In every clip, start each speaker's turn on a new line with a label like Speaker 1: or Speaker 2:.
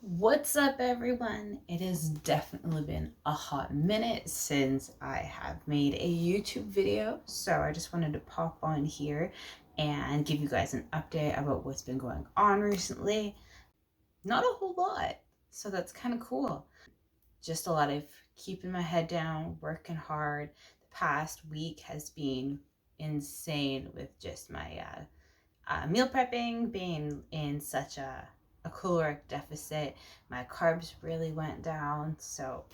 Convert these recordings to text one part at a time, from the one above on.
Speaker 1: What's up, everyone? It has definitely been a hot minute since I have made a YouTube video, so I just wanted to pop on here and give you guys an update about what's been going on recently. Not a whole lot, so that's kind of cool. Just a lot of keeping my head down, working hard. The past week has been insane with just my meal prepping, being in such a caloric deficit. My carbs really went down, so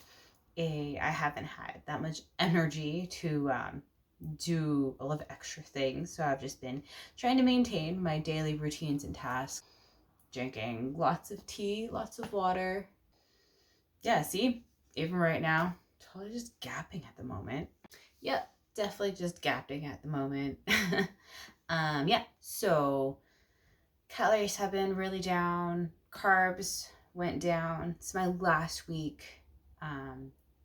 Speaker 1: I haven't had that much energy to do a lot of extra things. So I've just been trying to maintain my daily routines and tasks, drinking lots of tea, lots of water. Yeah, see, even right now, totally just gapping at the moment. Yep, definitely just gapping at the moment. Yeah, so calories have been really down. Carbs went down. It's my last week.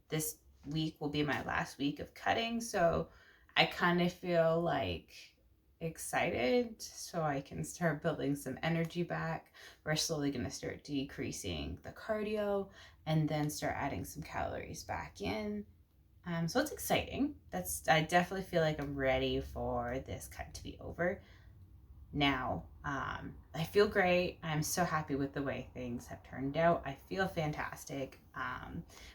Speaker 1: This week will be my last week of cutting, so I kind of feel like excited so I can start building some energy back. We're slowly going to start decreasing the cardio and then start adding some calories back in. So it's exciting. I definitely feel like I'm ready for this cut to be over now. I feel great. I'm so happy with the way things have turned out. I feel fantastic.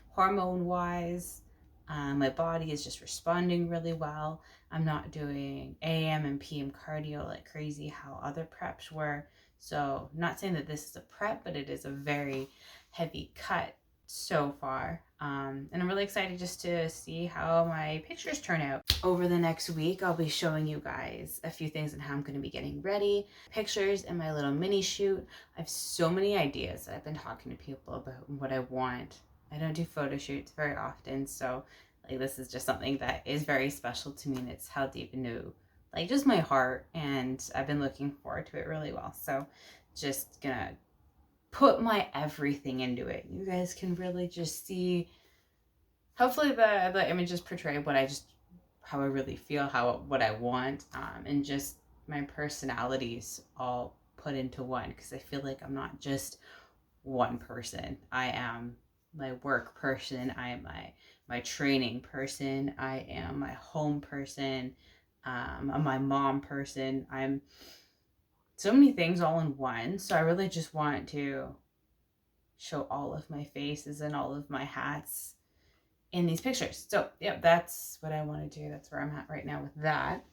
Speaker 1: Hormone wise, my body is just responding really well. I'm not doing AM and PM cardio like crazy how other preps were. So, not saying that this is a prep, but it is a very heavy cut so far. And I'm really excited just to see how my pictures turn out. Over the next week, I'll be showing you guys a few things and how I'm going to be getting ready, pictures, and my little mini shoot. I have so many ideas that I've been talking to people about what I want. I don't do photo shoots very often, so like this is just something that is very special to me, and it's held deep into like just my heart, and I've been looking forward to it really well. So just gonna put my everything into it. You guys can really just see, hopefully the images portray how I really feel, what I want, and just my personalities all put into one, because I feel like I'm not just one person. I am my work person, I am my training person, I am my home person, I'm my mom person. I'm so many things all in one. So I really just want to show all of my faces and all of my hats in these pictures. So yeah, that's what I want to do. That's where I'm at right now with that.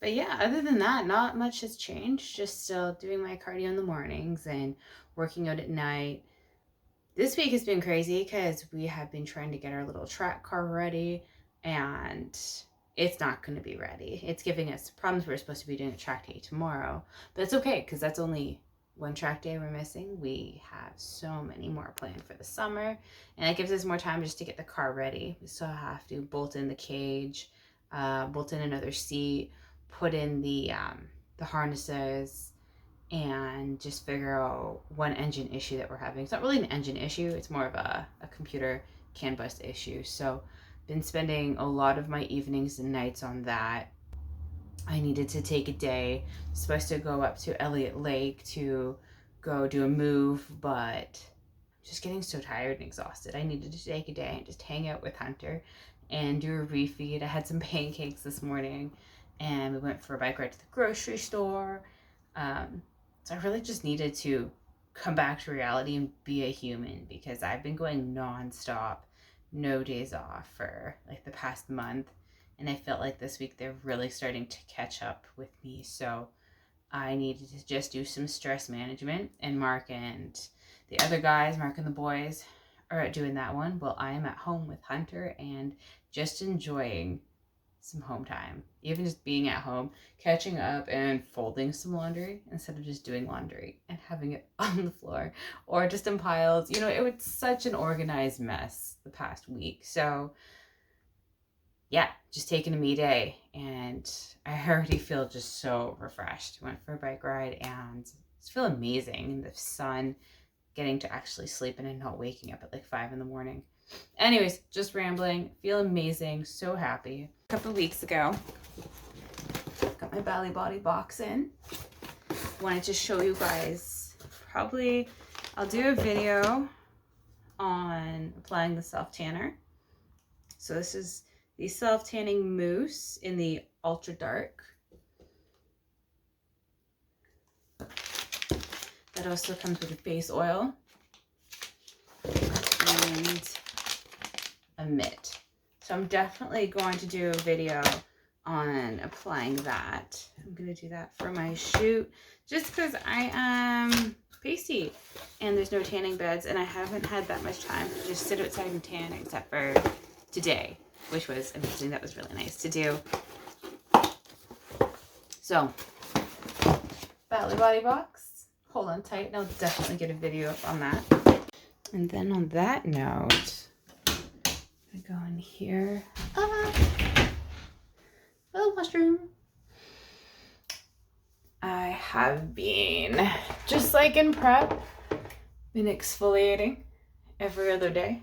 Speaker 1: But yeah, other than that, not much has changed. Just still doing my cardio in the mornings and working out at night. This week has been crazy because we have been trying to get our little track car ready, and it's not going to be ready. It's giving us problems. We're supposed to be doing a track day tomorrow, but it's okay because that's only one track day we're missing. We have so many more planned for the summer, and it gives us more time just to get the car ready. We still have to bolt in the cage, bolt in another seat, put in the harnesses, and just figure out one engine issue that we're having. It's not really an engine issue, it's more of a computer CAN bus issue. So been spending a lot of my evenings and nights on that. I needed to take a day. I'm supposed to go up to Elliott Lake to go do a move, but I'm just getting so tired and exhausted. I needed to take a day and just hang out with Hunter and do a refeed. I had some pancakes this morning, and we went for a bike ride to the grocery store. So I really just needed to come back to reality and be a human, because I've been going nonstop, no days off for like the past month. And I felt like this week they're really starting to catch up with me. So I needed to just do some stress management. And Mark and the other guys, Mark and the boys, are doing that one. Well, I am at home with Hunter and just enjoying some home time. Even just being at home, catching up and folding some laundry instead of just doing laundry and having it on the floor or just in piles. It was such an organized mess the past week. So yeah, just taking a me day, and I already feel just so refreshed. Went for a bike ride and just feel amazing in the sun, getting to actually sleep in and not waking up at like 5 in the morning. Anyways, just rambling. Feel amazing. So happy. A couple of weeks ago, got my Bali Body box in. Wanted to show you guys probably I'll do a video on applying the self-tanner. So this is the self-tanning mousse in the ultra dark. That also comes with a base oil and a mitt. So I'm definitely going to do a video on applying that. I'm going to do that for my shoot just because I am pasty and there's no tanning beds and I haven't had that much time to just sit outside and tan except for today, which was amazing. That was really nice to do. So, Bally Body Box, hold on tight and I'll definitely get a video up on that. And then on that note, I go in here. Little mushroom. I have been, just like in prep, been exfoliating every other day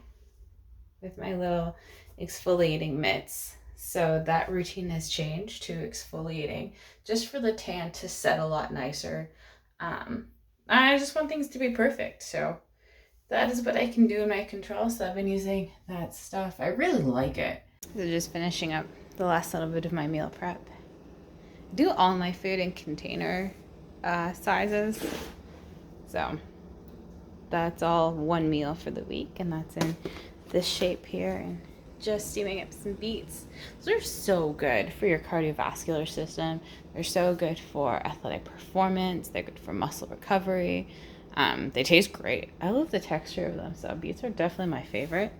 Speaker 1: with my little exfoliating mitts. So that routine has changed to exfoliating just for the tan to set a lot nicer. I just want things to be perfect. So that is what I can do in my control. So I've been using that stuff. I really like it. So just finishing up the last little bit of my meal prep. I do all my food in container sizes. So that's all one meal for the week. And that's in this shape here. And just steaming up some beets. Those are so good for your cardiovascular system. They're so good for athletic performance. They're good for muscle recovery. They taste great. I love the texture of them. So beets are definitely my favorite.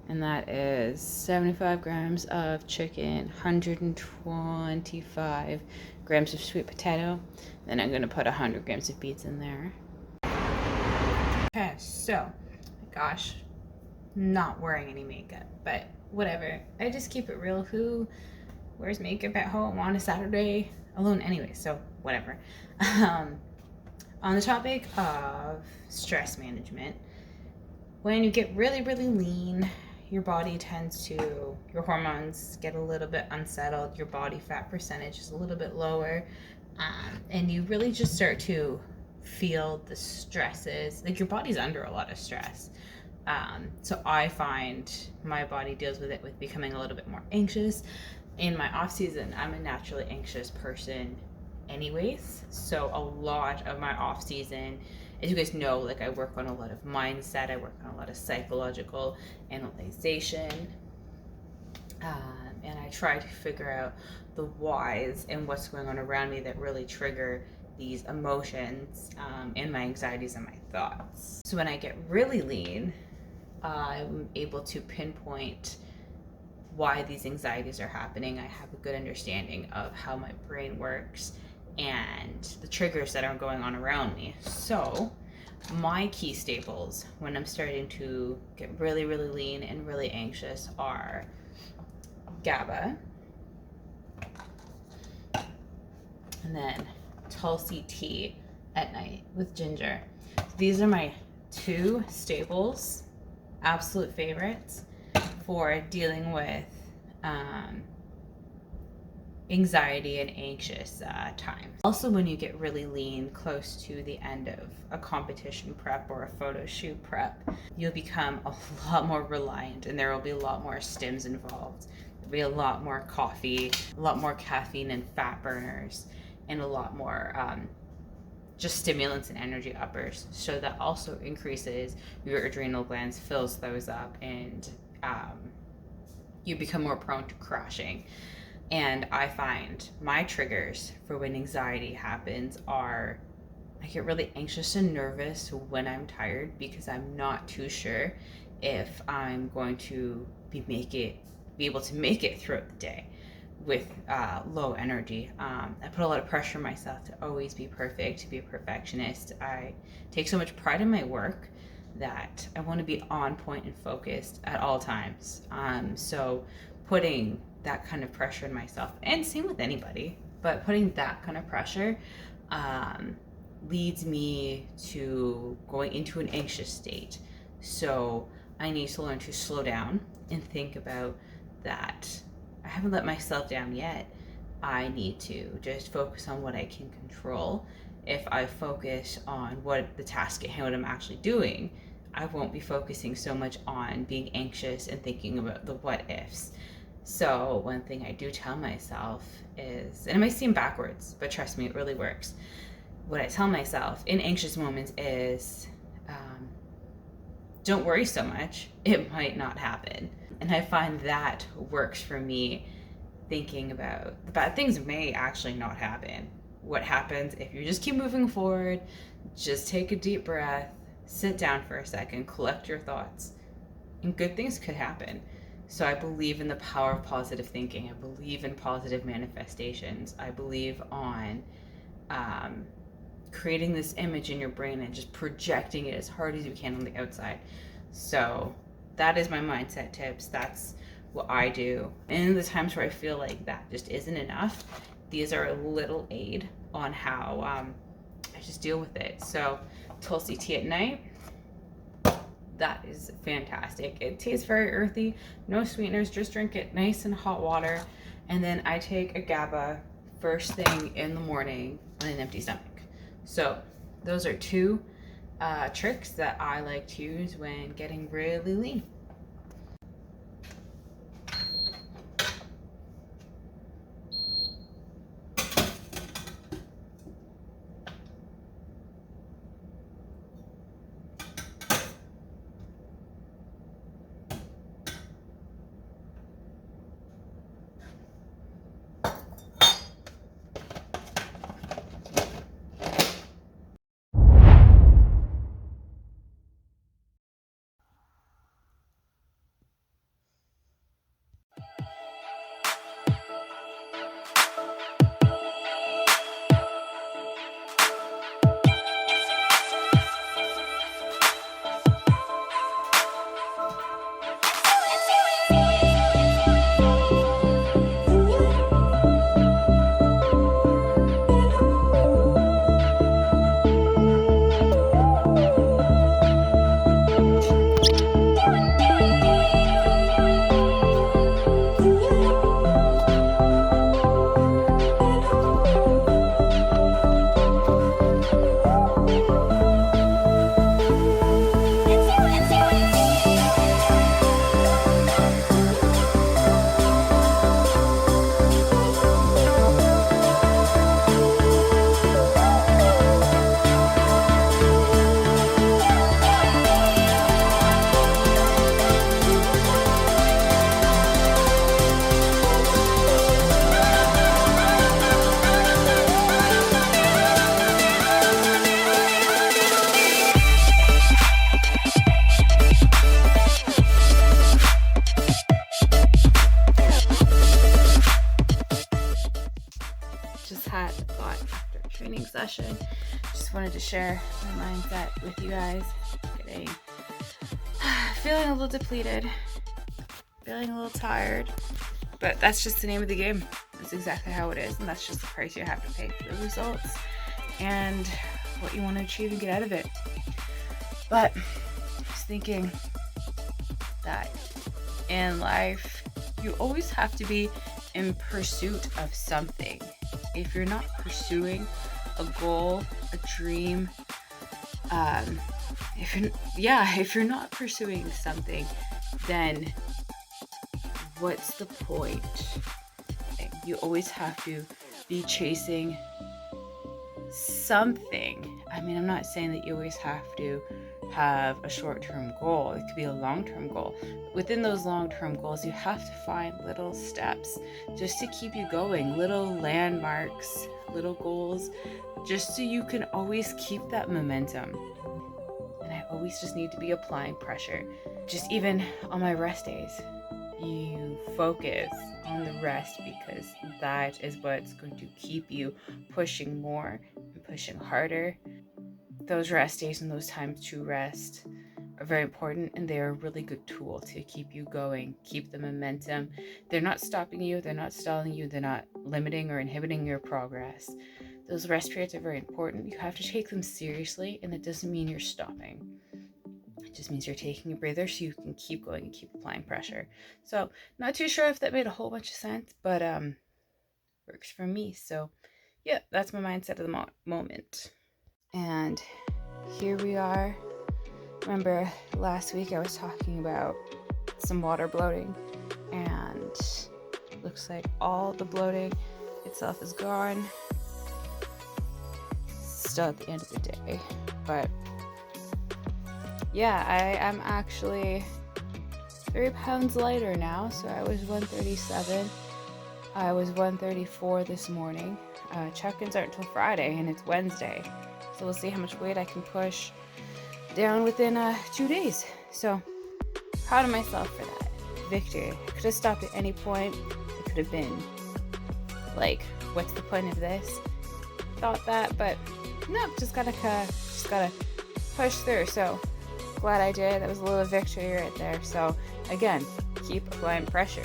Speaker 1: And that is 75 grams of chicken, 125 grams of sweet potato. Then I'm going to put 100 grams of beets in there. Okay, so, gosh, not wearing any makeup, but whatever. I just keep it real. Who wears makeup at home on a Saturday alone anyway? So whatever. On the topic of stress management, when you get really, really lean, your body tends to, your hormones get a little bit unsettled, your body fat percentage is a little bit lower, and you really just start to feel the stresses, like your body's under a lot of stress. So I find my body deals with it with becoming a little bit more anxious. In my off season, I'm a naturally anxious person anyways. So a lot of my off season, as you guys know, like I work on a lot of mindset, I work on a lot of psychological analyzation, and I try to figure out the whys and what's going on around me that really trigger these emotions and my anxieties and my thoughts. So when I get really lean, I'm able to pinpoint why these anxieties are happening. I have a good understanding of how my brain works and the triggers that are going on around me. So my key staples when I'm starting to get really, really lean and really anxious are GABA, and then Tulsi tea at night with ginger. These are my two staples, absolute favorites for dealing with anxiety and anxious time. Also, when you get really lean close to the end of a competition prep or a photo shoot prep, you'll become a lot more reliant and there will be a lot more stims involved. There'll be a lot more coffee, a lot more caffeine and fat burners, and a lot more just stimulants and energy uppers. So that also increases your adrenal glands, fills those up, and you become more prone to crashing. And I find my triggers for when anxiety happens are I get really anxious and nervous when I'm tired because I'm not too sure if I'm going to be able to make it throughout the day with low energy. I put a lot of pressure on myself to always be perfect, to be a perfectionist. I take so much pride in my work that I want to be on point and focused at all times. So putting that kind of pressure on myself, and same with anybody, but putting that kind of pressure leads me to going into an anxious state. So I need to learn to slow down and think about that. I haven't let myself down yet. I need to just focus on what I can control if I focus on what the task at hand, what I'm actually doing, I won't be focusing so much on being anxious and thinking about the what ifs. So one thing I do tell myself is, and it might seem backwards, but trust me, it really works. What I tell myself in anxious moments is, don't worry so much. It might not happen. And I find that works for me, thinking about the bad things may actually not happen. What happens if you just keep moving forward, just take a deep breath, sit down for a second, collect your thoughts, and good things could happen. So I believe in the power of positive thinking. I believe in positive manifestations. I believe on creating this image in your brain and just projecting it as hard as you can on the outside. So that is my mindset tips. That's what I do. And in the times where I feel like that just isn't enough, these are a little aid on how I just deal with it. So Tulsi tea at night, that is fantastic. It tastes very earthy, no sweeteners, just drink it nice and hot water. And then I take a GABA first thing in the morning on an empty stomach. So those are two tricks that I like to use when getting really lean. Just had a thought after training session. Just wanted to share my mindset with you guys. Feeling a little depleted, feeling a little tired, but that's just the name of the game. That's exactly how it is, and that's just the price you have to pay for the results and what you want to achieve and get out of it. But I was thinking that in life, you always have to be in pursuit of something. If you're not pursuing a goal, a dream, if you're not pursuing something, then what's the point? You always have to be chasing something. I mean, I'm not saying that you always have to have a short-term goal. It could be a long-term goal. Within those long-term goals, you have to find little steps just to keep you going, little landmarks, little goals, just so you can always keep that momentum. And I always just need to be applying pressure. Just even on my rest days, you focus on the rest, because that is what's going to keep you pushing more and pushing harder. Those rest days and those times to rest are very important, and they're a really good tool to keep you going, keep the momentum. They're not stopping you, they're not stalling you, they're not limiting or inhibiting your progress. Those rest periods are very important. You have to take them seriously, and it doesn't mean you're stopping. It just means you're taking a breather so you can keep going and keep applying pressure. So, not too sure if that made a whole bunch of sense, but works for me. So, yeah, that's my mindset of the moment. And here we are. Remember last week I was talking about some water bloating, and looks like all the bloating itself is gone. Still at the end of the day, but yeah, I am actually 3 pounds lighter now. So I was 137. I was 134 this morning. Check-ins aren't until Friday, and it's Wednesday. So we'll see how much weight I can push down within 2 days. So proud of myself for that victory. I could have stopped at any point. It could have been like, what's the point of this? Thought that, but nope, just gotta push through. So glad I did. That was a little victory right there. So again, keep applying pressure.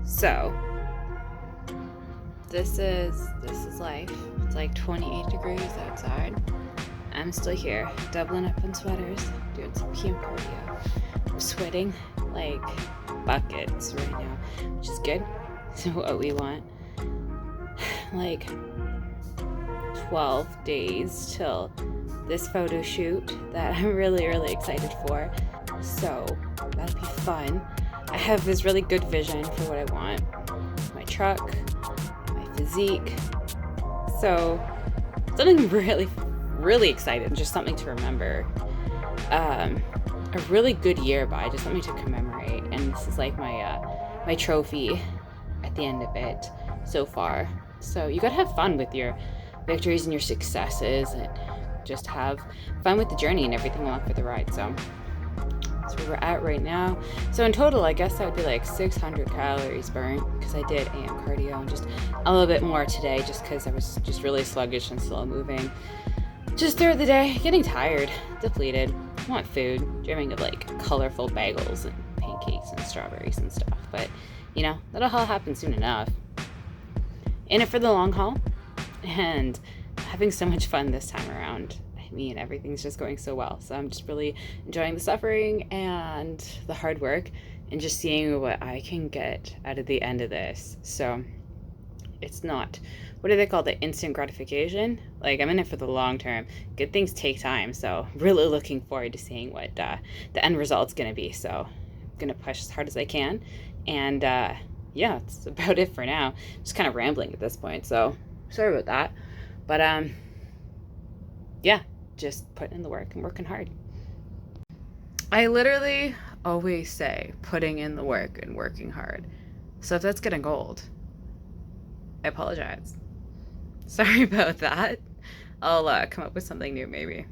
Speaker 1: So this is life. It's like 28 degrees outside. I'm still here, doubling up on sweaters, doing some PM cardio. I'm sweating like buckets right now, which is good. So what we want, like 12 days till this photo shoot that I'm really excited for. So that'll be fun. I have this really good vision for what I want. My truck, my physique. So something really excited, just something to remember. A really good year by, just something to commemorate. And this is like my trophy at the end of it so far. So you gotta have fun with your victories and your successes, and just have fun with the journey and everything along for the ride. So that's where we're at right now. So in total, I guess that would be like 600 calories burnt, because I did AM cardio and just a little bit more today, just because I was just really sluggish and slow moving. Just throughout the day, getting tired, depleted, want food, dreaming of like colorful bagels and pancakes and strawberries and stuff. But you know, that'll all happen soon enough. In it for the long haul, and having so much fun this time around. I mean, everything's just going so well. So I'm just really enjoying the suffering and the hard work, and just seeing what I can get out of the end of this. So it's not, what do they call, the instant gratification? Like, I'm in it for the long term. Good things take time. So really looking forward to seeing what the end result's gonna be. So I'm gonna push as hard as I can. And yeah, that's about it for now. Just kind of rambling at this point, so sorry about that. But yeah, just putting in the work and working hard. I literally always say putting in the work and working hard. So if that's getting old, I apologize. Sorry about that. I'll come up with something new maybe.